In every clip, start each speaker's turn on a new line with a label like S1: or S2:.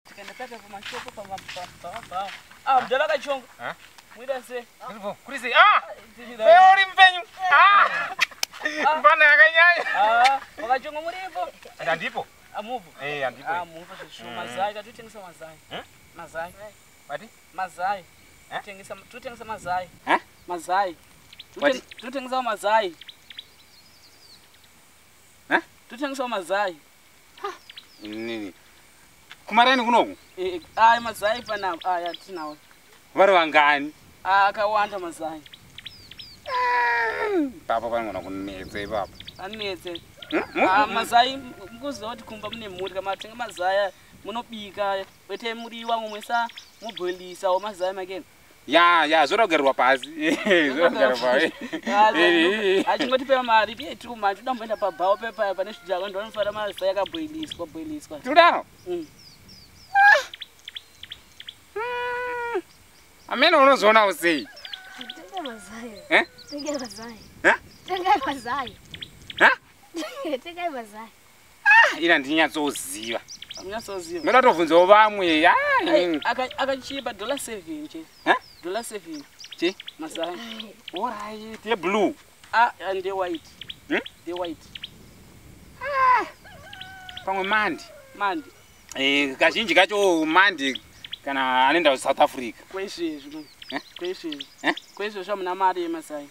S1: Tikaenda paka kwa mashopo pa. Ah, mdala Kachongwe. Mwida se.
S2: Ndivyo. Kulise. Uri mpenyu. Mbana yakanyanya.
S1: Wakachongwe muripo.
S2: Ndipo.
S1: Amuvu.
S2: Ndipo.
S1: Muvu shishu Mazai katutengesa Mazai. Mazai.
S2: Wati?
S1: Mazai. Tutengesa Mazai. Mazai.
S2: Wati?
S1: Tutengesa Mazai. Tutengesa Mazai.
S2: Nini? Kumarani kunoku?
S1: Mazai pana tinawo.
S2: Vari vangani?
S1: Akawanda Mazai.
S2: Papa vanogona kunetse papa.
S1: Anetse. Mazai mkuziva kuti kumba mune mhuri kama tenga Mazai munobika wete muriwa mumwesa muboilisa wa Mazai makeni.
S2: Ya, zvoda kugarirwa pasi. Zvoda kugarirwa pasi.
S1: Achingotipa mari pietu manje udamboenda pabhawo pepa pane zvidhako ndonofara Mazai akaboiliswa.
S2: Tudaro? Amene unozoona usei?
S3: Tenga Mazai.
S2: Tenga
S3: Mazai.
S2: Ina ndinyatsoziva.
S1: Unyasoziva.
S2: Ngoda tovunzawo vamwe.
S1: Akachipa $7 che. $7.
S2: Che?
S1: Mazai.
S2: Alright, the blue.
S1: And the white. The white.
S2: Pamwe mandi.
S1: Mandi.
S2: Kazhinji kacho mandi kana anoenda South Africa.
S1: Kwezvezvo. Kwezvezvo zvamuna mari yeMazai.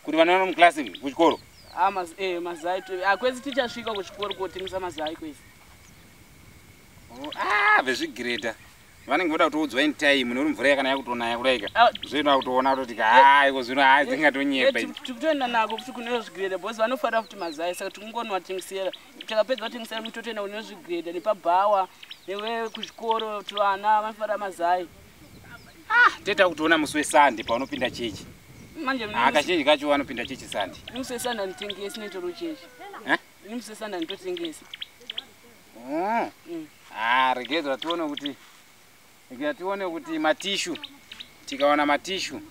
S2: Kuti vanoona muklasi kuchikoro.
S1: Mazai kwezi tichasvika kuchikoro kotengesa Mazai kwezi.
S2: Vezvigireta vanenge voda kutoudzwa in time nori mvura yakanaya kutonaya kudaika. Zvinoda kutoona kuti zvino dzingatonyepa.
S1: Tikutoenda nako kuti kune zvigireta bosi vanofanira kuti Mazai saka tikungonovatengesera. Takapedza vatengesera mutotoenda kune zvigireta nepabhawa newe kuchikoro vana vanofanira Mazai.
S2: Teta kutoona musi weSunday paunopinda chechi.
S1: Manje
S2: kazhinji kacho vanopinda chechi Sunday.
S1: Musi weSunday nditengesi netoro chechi. Musi weSunday nditotengesi.
S2: Regedzwa tione kuti matishu. Tikaona matishu.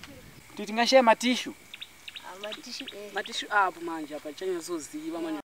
S2: Tingashaya matishu.
S1: Matishu apo manje apa chanyazoziva manje